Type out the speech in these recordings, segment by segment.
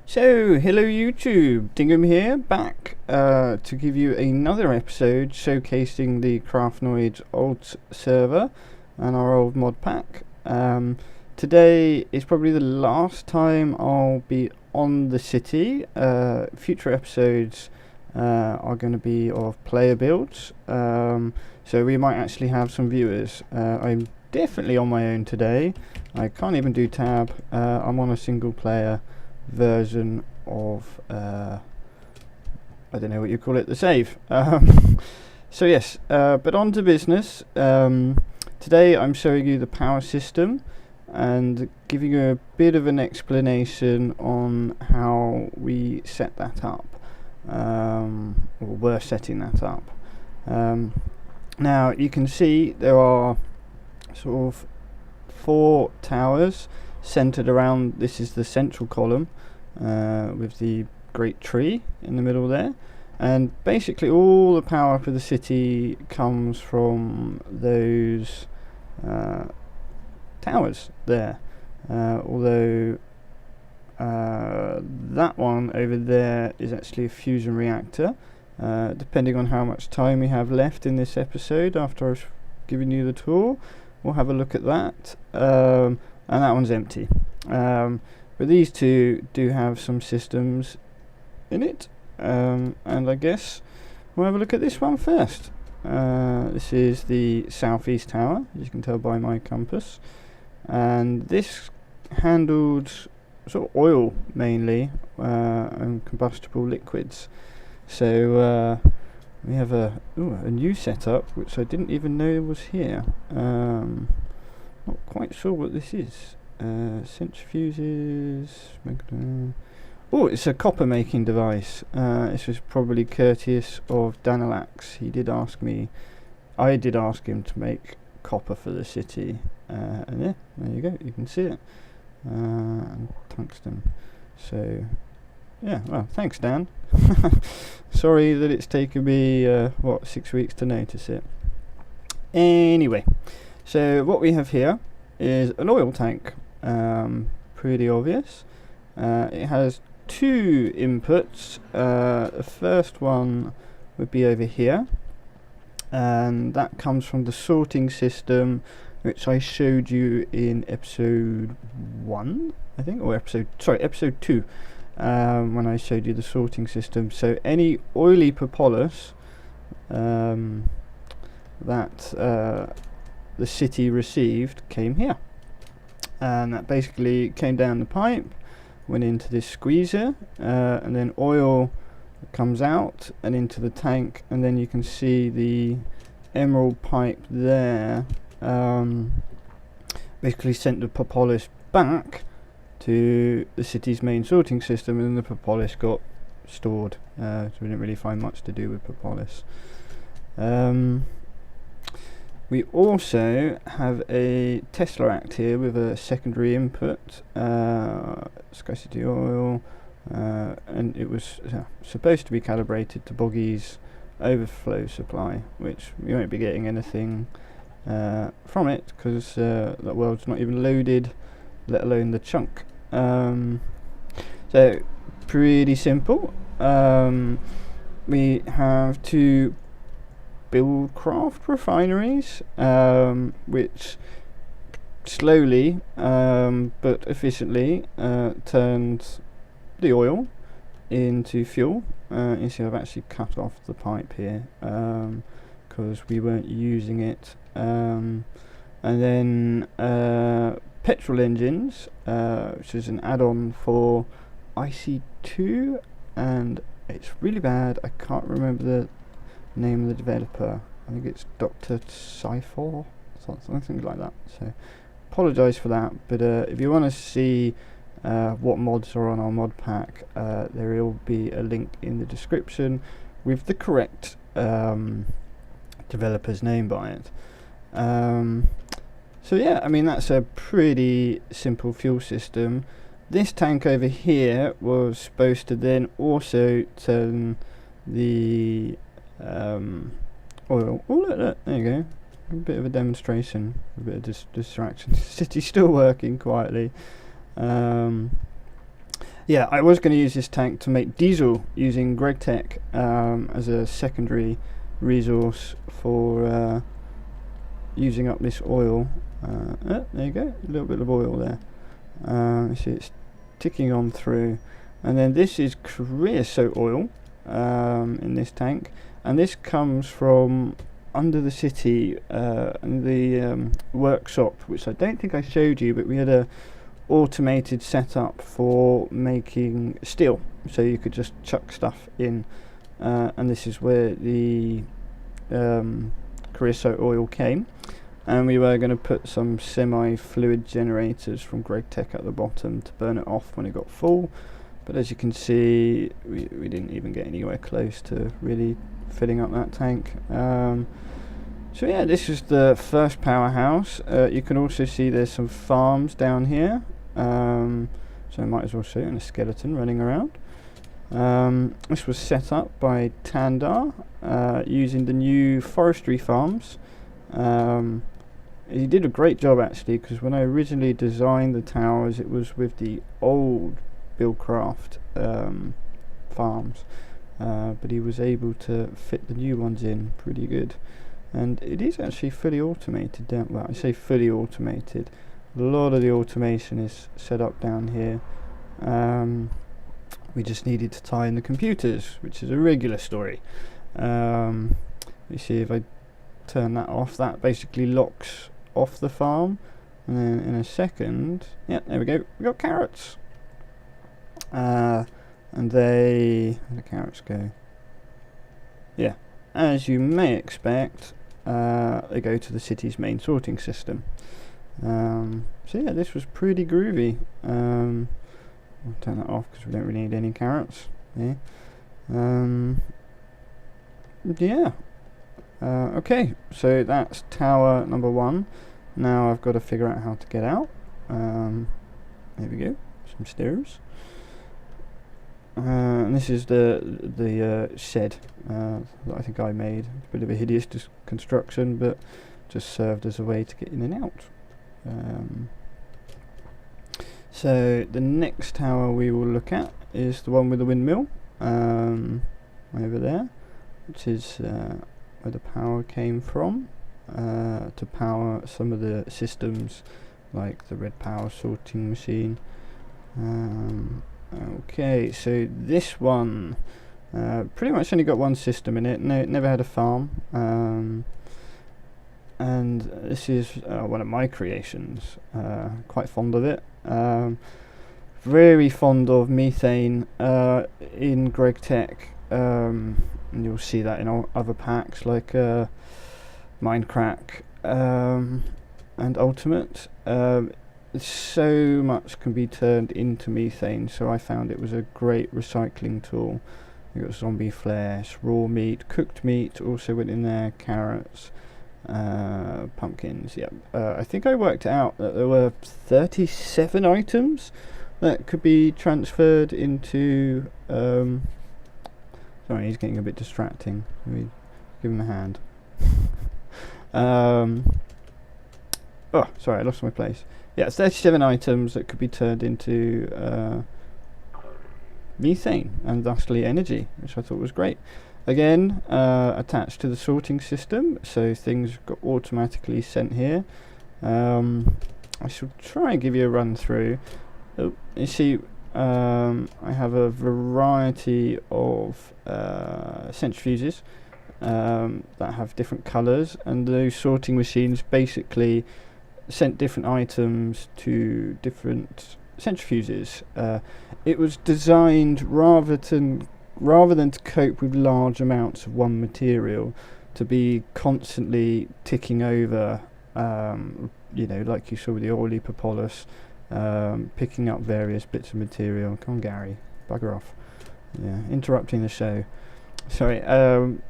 So, hello YouTube, Dingham here, back to give you another episode showcasing the Craftnoids alt server and our old mod pack. Today is probably the last time I'll be on the city. Future episodes are going to be of player builds, so we might actually have some viewers. I'm definitely on my own today. I can't even do tab. I'm on a single player version of I don't know what you call it, the save. So yes, but on to business. Today I'm showing you the power system and giving you a bit of an explanation on how we set that up, or were setting that up. Now you can see there are sort of 4 towers centered around. This is the central column with the great tree in the middle there, and basically all the power for the city comes from those towers there, although that one over there is actually a fusion reactor. Depending on how much time we have left in this episode after I've given you the tour, we'll have a look at that. And that one's empty. But these two do have some systems in it, and I guess we'll have a look at this one first. This is the southeast tower, as you can tell by my compass, and this handled sort of oil mainly, and combustible liquids. So we have a new setup which I didn't even know was here. Not quite sure what this is. Centrifuges. Oh, it's a copper making device. This was probably courteous of Danalax. He did ask me. I did ask him to make copper for the city. And yeah, there you go. You can see it. And tungsten. So yeah. Well, thanks, Dan. Sorry that it's taken me 6 weeks to notice it. Anyway. So what we have here is an oil tank, pretty obvious. It has 2 inputs. The first one would be over here, and that comes from the sorting system which I showed you in episode 1, I think, or episode 2, when I showed you the sorting system. So any oily propolis that the city received came here, and that basically came down the pipe, went into this squeezer, and then oil comes out and into the tank, and then you can see the emerald pipe there basically sent the propolis back to the city's main sorting system, and then the propolis got stored, so we didn't really find much to do with propolis. We also have a Tesseract here with a secondary input, scarcity oil, and it was supposed to be calibrated to Boggy's overflow supply, which we won't be getting anything from it because that world's not even loaded, let alone the chunk. So pretty simple. We have 2 build craft refineries, which slowly but efficiently turned the oil into fuel. You see I've actually cut off the pipe here because we weren't using it. And then petrol engines, which is an add-on for IC2, and it's really bad. I can't remember the name of the developer. I think it's Dr. Cypher, something like that. So apologise for that, but if you want to see what mods are on our mod pack, there will be a link in the description with the correct developer's name by it. So yeah, I mean that's a pretty simple fuel system. This tank over here was supposed to then also turn the oil. Oh look, there you go. A bit of a demonstration, a bit of distraction. City's still working quietly. Yeah, I was going to use this tank to make diesel using GregTech as a secondary resource for using up this oil. There you go, a little bit of oil there. You see it's ticking on through. And then this is creosote oil in this tank. And this comes from under the city, the workshop, which I don't think I showed you, but we had a automated setup for making steel, so you could just chuck stuff in, and this is where the creosote oil came, and we were going to put some semi-fluid generators from GregTech at the bottom to burn it off when it got full, but as you can see we didn't even get anywhere close to really filling up that tank. So yeah, this is the first powerhouse. You can also see there's some farms down here, so I might as well show you, and a skeleton running around. This was set up by Tandar using the new forestry farms. He did a great job actually, because when I originally designed the towers it was with the old Buildcraft farms, but he was able to fit the new ones in pretty good. And it is actually fully automated down, well I say fully automated, a lot of the automation is set up down here. We just needed to tie in the computers, which is a regular story. You see if I turn that off, that basically locks off the farm, and then in a second, yeah, there we go, we got carrots. And where the carrots go? Yeah, as you may expect, they go to the city's main sorting system. So yeah, this was pretty groovy. I'll turn that off because we don't really need any carrots. Yeah. Yeah. Okay, so that's tower number 1. Now I've got to figure out how to get out. There we go, some stairs. And this is the shed that I think I made. It's a bit of a hideous construction, but just served as a way to get in and out. So the next tower we will look at is the one with the windmill over there, which is where the power came from to power some of the systems like the red power sorting machine. Okay, so this one pretty much only got one system in it. No, it never had a farm, and this is one of my creations. Quite fond of it. Very fond of methane in GregTech, and you'll see that in other packs like Minecraft and Ultimate. So much can be turned into methane, so I found it was a great recycling tool. You got zombie flesh, raw meat, cooked meat also went in there, carrots, pumpkins. Yep. I think I worked out that there were 37 items that could be transferred into. Sorry, he's getting a bit distracting. Let me give him a hand. Oh, sorry, I lost my place. Yeah, 37 items that could be turned into methane and thusly energy, which I thought was great. Again, attached to the sorting system, so things got automatically sent here. I shall try and give you a run through. Oh, you see, I have a variety of centrifuges that have different colours, and those sorting machines basically sent different items to different centrifuges. It was designed rather than to cope with large amounts of one material, to be constantly ticking over, you know, like you saw with the oily propolis, picking up various bits of material. Come on, Gary, bugger off. Yeah, interrupting the show. Sorry. And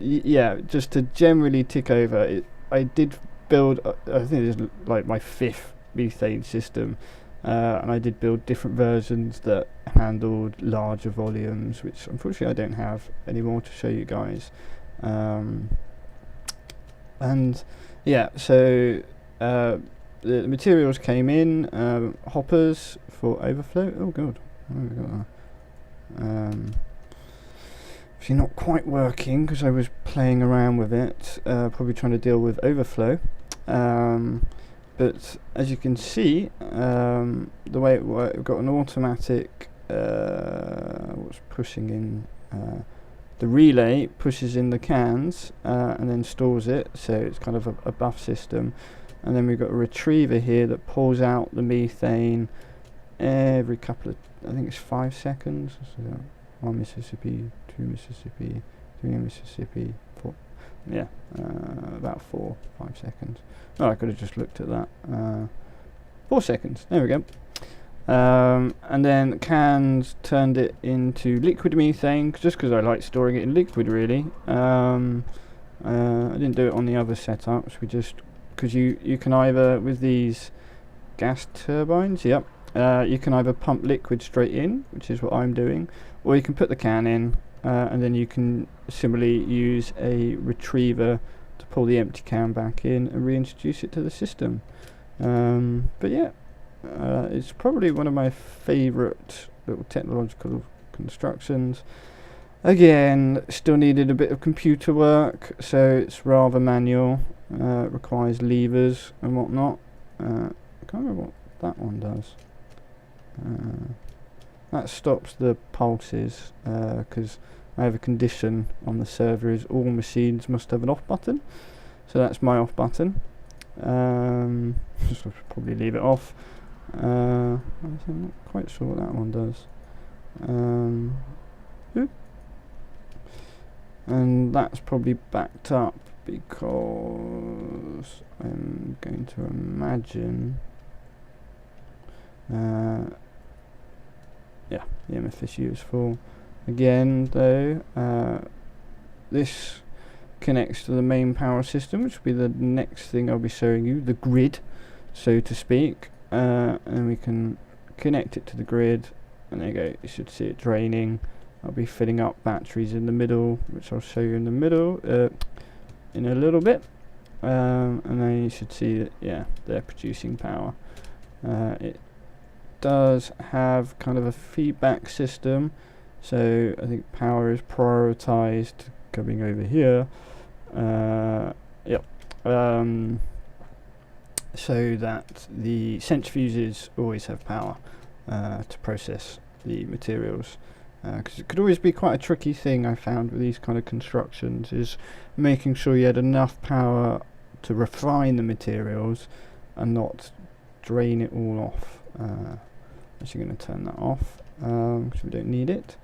yeah, just to generally tick over, I did build, I think it is like my 5th methane system, and I did build different versions that handled larger volumes, which unfortunately I don't have anymore to show you guys. And yeah, so the materials came in, hoppers for overflow. Oh god, we got that. Obviously not quite working because I was playing around with it, probably trying to deal with overflow. But as you can see, the way it works, we've got an automatic what's pushing in. The relay pushes in the cans and then stores it, so it's kind of a buff system. And then we've got a retriever here that pulls out the methane every couple of, I think it's 5 seconds. So 1 Mississippi, 2 Mississippi, 3 Mississippi, 4. Yeah, about 4-5 seconds. Oh, I could have just looked at that. 4 seconds. There we go. And then cans turned it into liquid methane, just because I like storing it in liquid, really. I didn't do it on the other setups. We just, because you can either, with these gas turbines, yep, you can either pump liquid straight in, which is what I'm doing, or you can put the can in, and then you can similarly use a retriever to pull the empty can back in and reintroduce it to the system. But yeah. It's probably one of my favourite little technological constructions. Again, still needed a bit of computer work, so it's rather manual. Requires levers and whatnot. I can't remember what that one does. That stops the pulses, because I have a condition on the server is all machines must have an off button. So that's my off button. Just probably leave it off. I'm not quite sure what that one does. And that's probably backed up because I'm going to imagine yeah, the MFSU is full. Again though, this connects to the main power system, which will be the next thing I'll be showing you, the grid, so to speak. And we can connect it to the grid, and there you go, you should see it draining. I'll be filling up batteries in the middle, which I'll show you in the middle in a little bit, and then you should see that, yeah, they're producing power. It does have kind of a feedback system, so I think power is prioritized coming over here. Yep. So that the centrifuges always have power to process the materials, because it could always be quite a tricky thing, I found, with these kind of constructions, is making sure you had enough power to refine the materials and not drain it all off. Actually going to turn that off because we don't need it.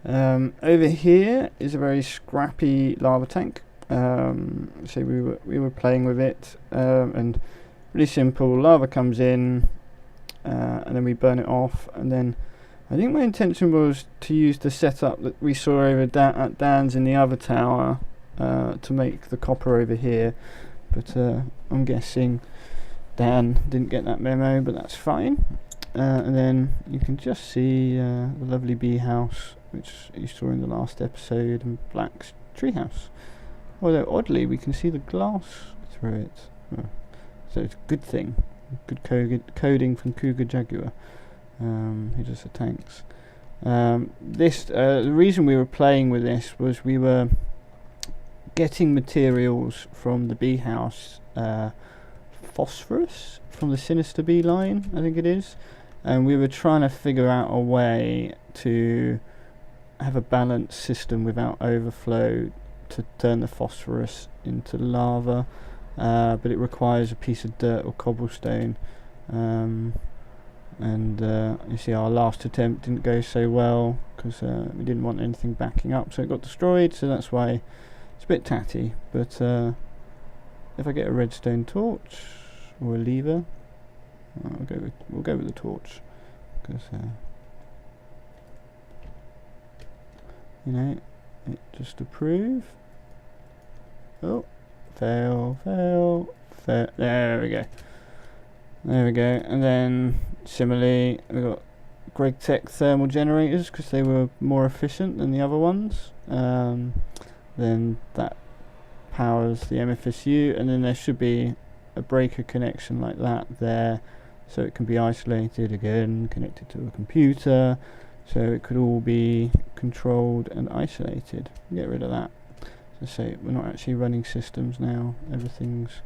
Over here is a very scrappy lava tank. So we were playing with it, and really simple. Lava comes in, and then we burn it off, and then I think my intention was to use the setup that we saw over at Dan's in the other tower to make the copper over here, but I'm guessing Dan didn't get that memo, but that's fine. And then you can just see the lovely bee house, which you saw in the last episode, and Black's treehouse. Although oddly we can see the glass through it. Oh. So it's a good thing. Good coding from Cougar Jaguar, who does the tanks. The reason we were playing with this was we were getting materials from the bee house, phosphorus from the Sinister Bee line, I think it is, and we were trying to figure out a way to have a balanced system without overflow to turn the phosphorus into lava. But it requires a piece of dirt or cobblestone, and you see our last attempt didn't go so well because we didn't want anything backing up, so it got destroyed, so that's why it's a bit tatty. But if I get a redstone torch or a lever, we'll go with the torch, because you know, it just to prove. Oh, fail. There we go. And then similarly, we got Greg Tech thermal generators because they were more efficient than the other ones. Then that powers the MFSU, and then there should be a breaker connection like that there so it can be isolated again, connected to a computer, so it could all be controlled and isolated. Get rid of that. So say we're not actually running systems now, everything's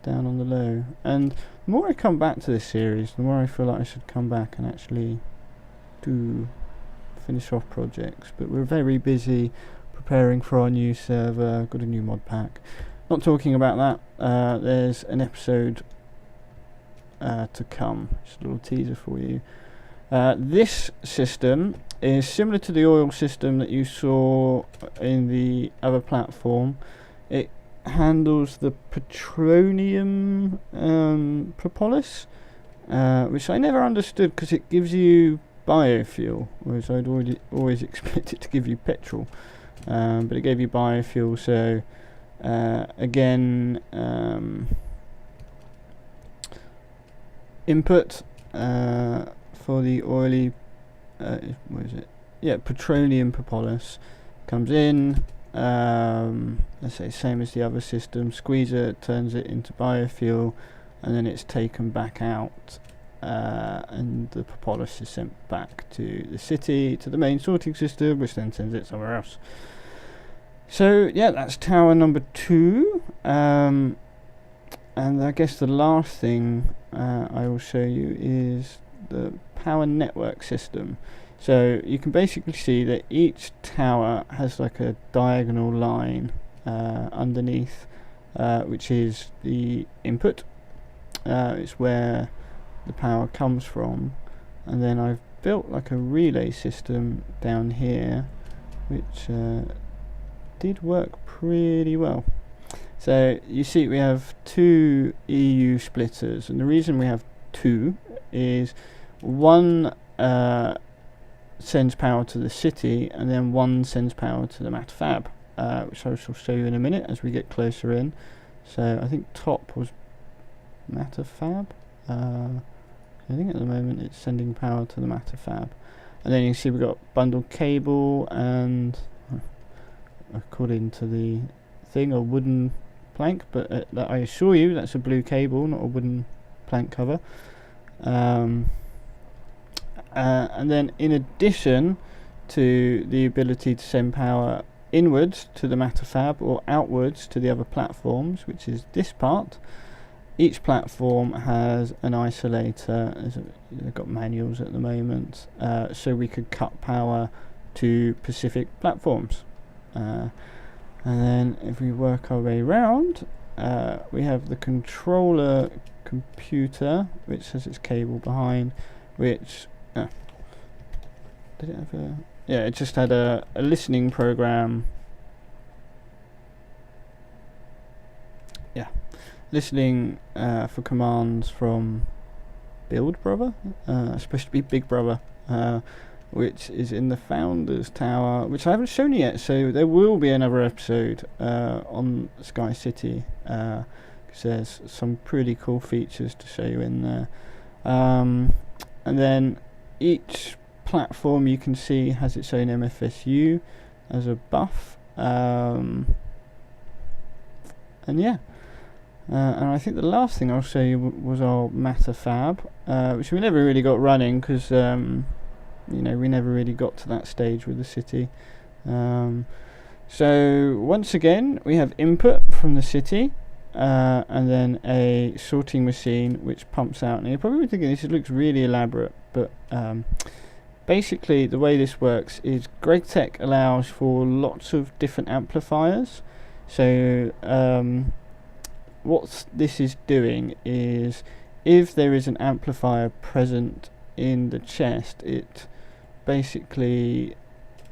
down on the low. And the more I come back to this series, the more I feel like I should come back and actually finish off projects, but we're very busy preparing for our new server. Got a new mod pack. Not talking about that, there's an episode to come. Just a little teaser for you. This system is similar to the oil system that you saw in the other platform. It handles the petroleum propolis, which I never understood because it gives you biofuel, whereas I'd always expect it to give you petrol, but it gave you biofuel. So again, input for the oily, what is it? Yeah, petroleum propolis comes in. Let's say same as the other system. Squeezer turns it into biofuel, and then it's taken back out, and the propolis is sent back to the city, to the main sorting system, which then sends it somewhere else. So yeah, that's tower number 2. And I guess the last thing I will show you is the power network system. So you can basically see that each tower has like a diagonal line underneath, which is the input. It's where the power comes from, and then I've built like a relay system down here, which did work pretty well. So you see we have 2 EU splitters, and the reason we have 2 is one sends power to the city, and then one sends power to the matter fab, which I shall show you in a minute as we get closer in. So I think top was matter fab. I think at the moment it's sending power to the matter fab, and then you can see we've got bundled cable, and according to the thing, a wooden plank, but that I assure you that's a blue cable, not a wooden plank cover. And then in addition to the ability to send power inwards to the matter fab or outwards to the other platforms, which is this part, each platform has an isolator. They've got manuals at the moment, so we could cut power to specific platforms. And then if we work our way around, we have the controller computer, which has its cable behind, which did it have a, yeah, it just had a listening program, listening for commands from Build Brother, supposed to be Big Brother, which is in the Founders Tower, which I haven't shown you yet, so there will be another episode on Sky City, because there's some pretty cool features to show you in there. And then each platform you can see has its own MFSU as a buff, and yeah. And I think the last thing I'll show you was our matter fab, which we never really got running because we never really got to that stage with the city. So once again we have input from the city, and then a sorting machine which pumps out. And you're probably thinking this looks really elaborate, but basically the way this works is GregTech allows for lots of different amplifiers. So what this is doing is, if there is an amplifier present in the chest, it basically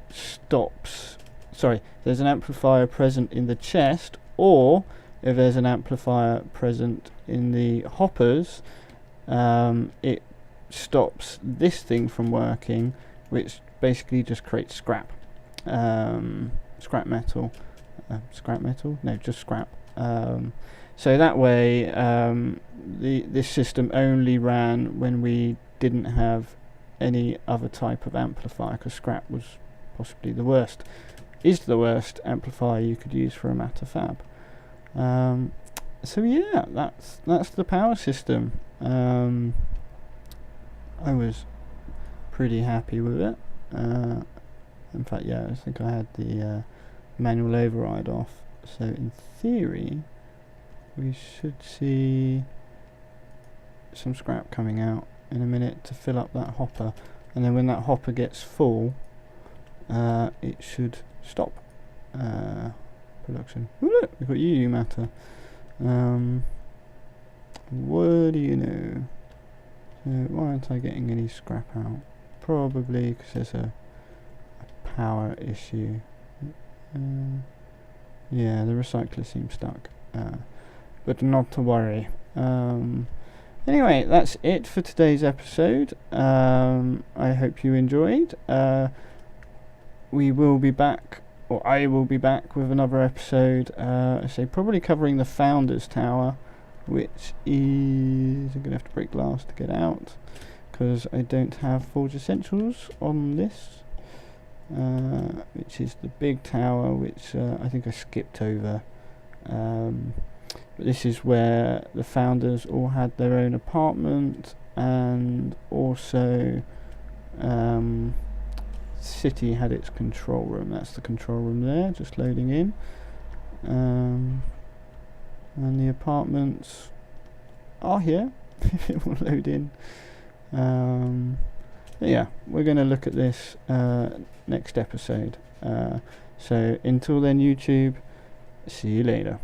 stops. Sorry, there's an amplifier present in the chest, or if there's an amplifier present in the hoppers, it stops this thing from working, which basically just creates scrap. Scrap metal. No, just scrap. So that way, this system only ran when we didn't have any other type of amplifier, because scrap was possibly the worst amplifier you could use for a matter fab. So yeah, that's the power system. I was pretty happy with it. In fact, yeah, I think I had the manual override off, so in theory we should see some scrap coming out in a minute to fill up that hopper, and then when that hopper gets full, it should stop production. Ooh, look, we've got UU matter. What do you know? So why aren't I getting any scrap out? Probably because there's a power issue. Yeah, the recycler seems stuck, but not to worry. Anyway, that's it for today's episode. I hope you enjoyed. We will be back, or I will be back with another episode, I say probably covering the Founders Tower, which is... I'm going to have to break glass to get out, because I don't have Forge Essentials on this, which is the big tower, which I think I skipped over. But this is where the founders all had their own apartment, and also City had its control room. That's the control room there, just loading in. And the apartments are here. It will load in. Yeah, we're going to look at this next episode. So until then, YouTube, see you later.